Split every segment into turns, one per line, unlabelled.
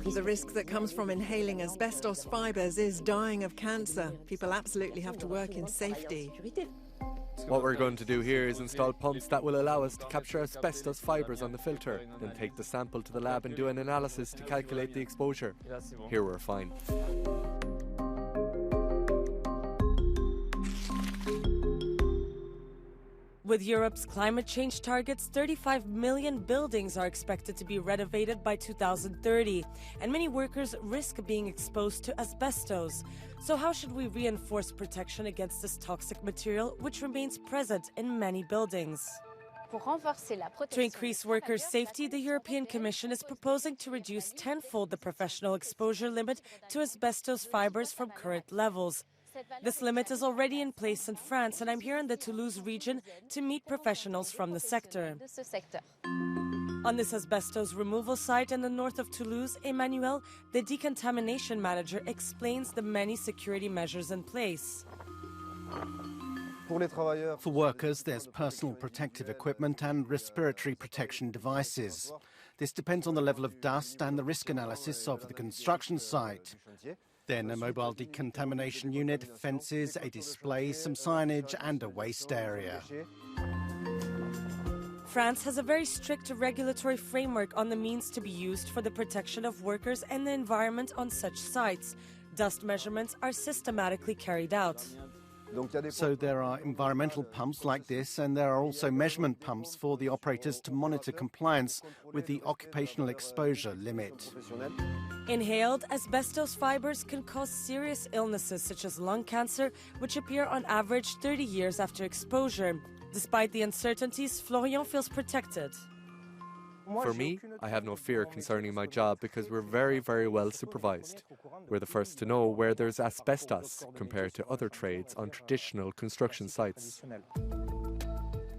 The risk that comes from inhaling asbestos fibres is dying of cancer. People absolutely have to work in safety.
What we're going to do here is install pumps that will allow us to capture asbestos fibres on the filter, then take the sample to the lab and do an analysis to calculate the exposure. Here we're fine.
With Europe's climate change targets, 35 million buildings are expected to be renovated by 2030, and many workers risk being exposed to asbestos. So how should we reinforce protection against this toxic material, which remains present in many buildings? To increase workers' safety, the European Commission is proposing to reduce tenfold the professional exposure limit to asbestos fibres from current levels. This limit is already in place in France, and I'm here in the Toulouse region to meet professionals from the sector. On this asbestos removal site in the north of Toulouse, Emmanuel, the decontamination manager, explains the many security measures in place.
For workers, there's personal protective equipment and respiratory protection devices. This depends on the level of dust and the risk analysis of the construction site. Then a mobile decontamination unit, fences, a display, some signage and a waste area.
France has a very strict regulatory framework on the means to be used for the protection of workers and the environment on such sites. Dust measurements are systematically carried out.
So there are environmental pumps like this, and there are also measurement pumps for the operators to monitor compliance with the occupational exposure limit.
Inhaled asbestos fibres can cause serious illnesses such as lung cancer, which appear on average 30 years after exposure. Despite the uncertainties, Florian feels protected.
For me, I have no fear concerning my job because we're very, very well supervised. We're the first to know where there's asbestos compared to other trades on traditional construction sites.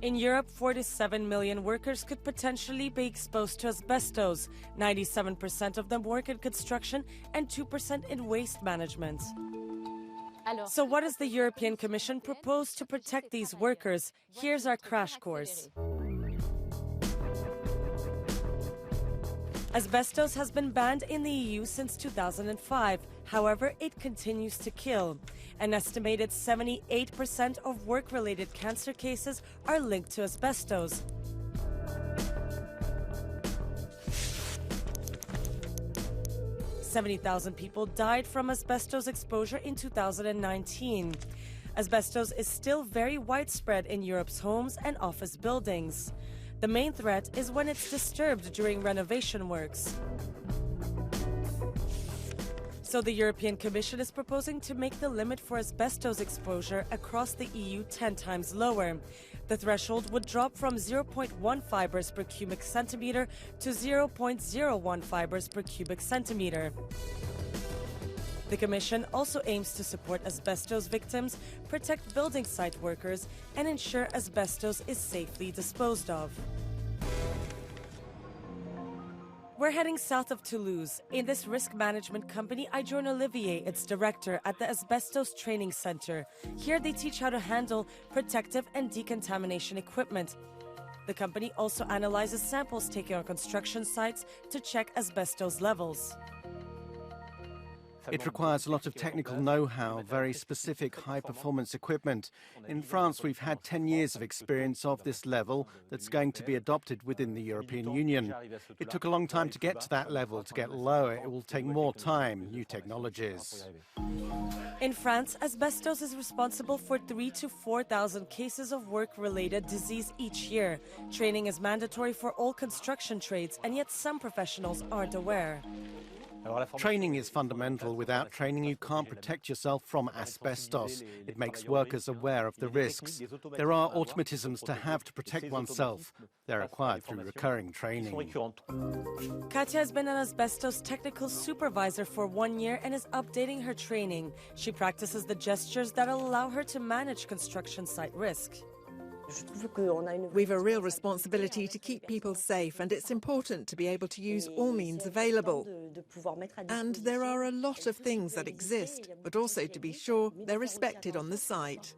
In Europe, 4 to 7 million workers could potentially be exposed to asbestos. 97% of them work in construction and 2% in waste management. So what does the European Commission propose to protect these workers? Here's our crash course. Asbestos has been banned in the EU since 2005. However, it continues to kill. An estimated 78% of work-related cancer cases are linked to asbestos. "70,000 people died from asbestos exposure in 2019. Asbestos is still very widespread in Europe's homes and office buildings. The main threat is when it's disturbed during renovation works. So the European Commission is proposing to make the limit for asbestos exposure across the EU 10 times lower. The threshold would drop from 0.1 fibres per cubic centimetre to 0.01 fibres per cubic centimetre. The Commission also aims to support asbestos victims, protect building site workers, and ensure asbestos is safely disposed of. We're heading south of Toulouse. In this risk management company, I join Olivier, its director, at the Asbestos Training Center. Here they teach how to handle protective and decontamination equipment. The company also analyzes samples taken on construction sites to check asbestos levels.
It requires a lot of technical know-how, very specific high-performance equipment. In France, we've had 10 years of experience of this level that's going to be adopted within the European Union. It took a long time to get to that level. To get lower, it will take more time, new technologies.
In France, asbestos is responsible for 3,000 to 4,000 cases of work-related disease each year. Training is mandatory for all construction trades, and yet some professionals aren't aware.
Training is fundamental. Without training, you can't protect yourself from asbestos. It makes workers aware of the risks. There are automatisms to have to protect oneself. They're acquired through recurring training.
Katya has been an asbestos technical supervisor for 1 year and is updating her training. She practices the gestures that allow her to manage construction site risk.
We've a real responsibility to keep people safe, and it's important to be able to use all means available. And there are a lot of things that exist, but also to be sure they're respected on the site.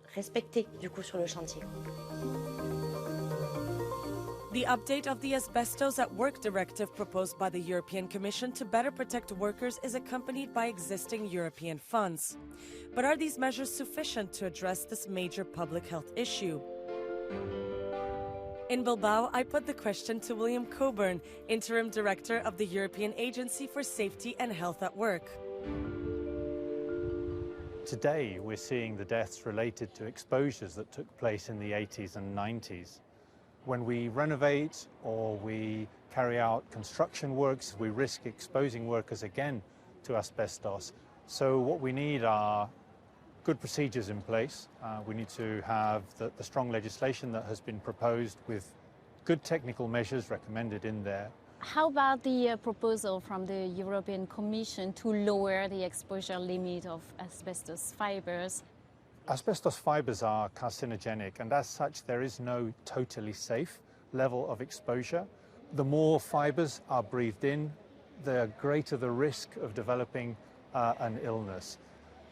The update of the Asbestos at Work directive proposed by the European Commission to better protect workers is accompanied by existing European funds. But are these measures sufficient to address this major public health issue? In Bilbao, I put the question to William Coburn, Interim Director of the European Agency for Safety and Health at Work.
Today, we're seeing the deaths related to exposures that took place in the 80s and 90s. When we renovate or we carry out construction works, we risk exposing workers again to asbestos. So what we need are good procedures in place. We need to have the strong legislation that has been proposed with good technical measures recommended in there.
How about the proposal from the European Commission to lower the exposure limit of asbestos fibers?
Asbestos fibers are carcinogenic, and as such there is no totally safe level of exposure. The more fibers are breathed in, the greater the risk of developing an illness.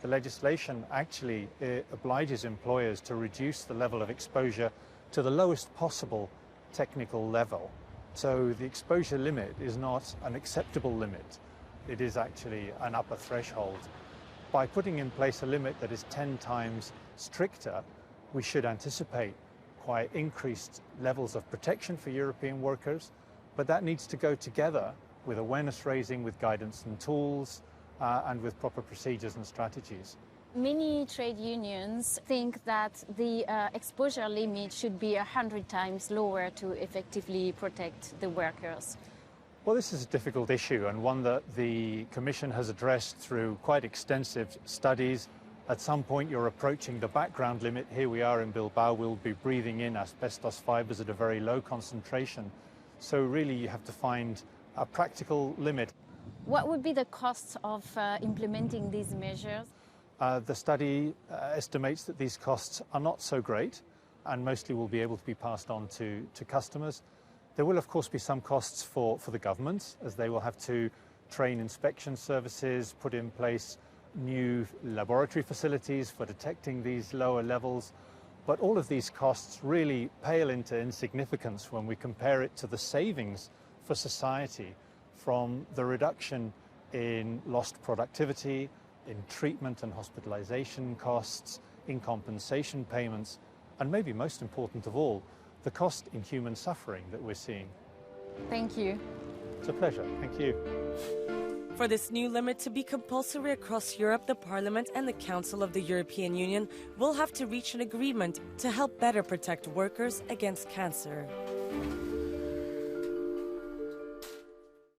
The legislation actually obliges employers to reduce the level of exposure to the lowest possible technical level. So the exposure limit is not an acceptable limit. It is actually an upper threshold. By putting in place a limit that is 10 times stricter, we should anticipate quite increased levels of protection for European workers, but that needs to go together with awareness raising, with guidance and tools, and with proper procedures and strategies.
Many trade unions think that the exposure limit should be 100 times lower to effectively protect the workers.
Well, this is a difficult issue and one that the Commission has addressed through quite extensive studies. At some point you're approaching the background limit. Here we are in Bilbao, we'll be breathing in asbestos fibers at a very low concentration. So really you have to find a practical limit.
What would be the cost of implementing these measures?
The study estimates that these costs are not so great and mostly will be able to be passed on to customers. There will of course be some costs for the governments, as they will have to train inspection services, put in place new laboratory facilities for detecting these lower levels. But all of these costs really pale into insignificance when we compare it to the savings for society from the reduction in lost productivity, in treatment and hospitalization costs, in compensation payments, and maybe most important of all, the cost in human suffering that we're seeing.
Thank you.
It's a pleasure. Thank you.
For this new limit to be compulsory across Europe, the Parliament and the Council of the European Union will have to reach an agreement to help better protect workers against cancer.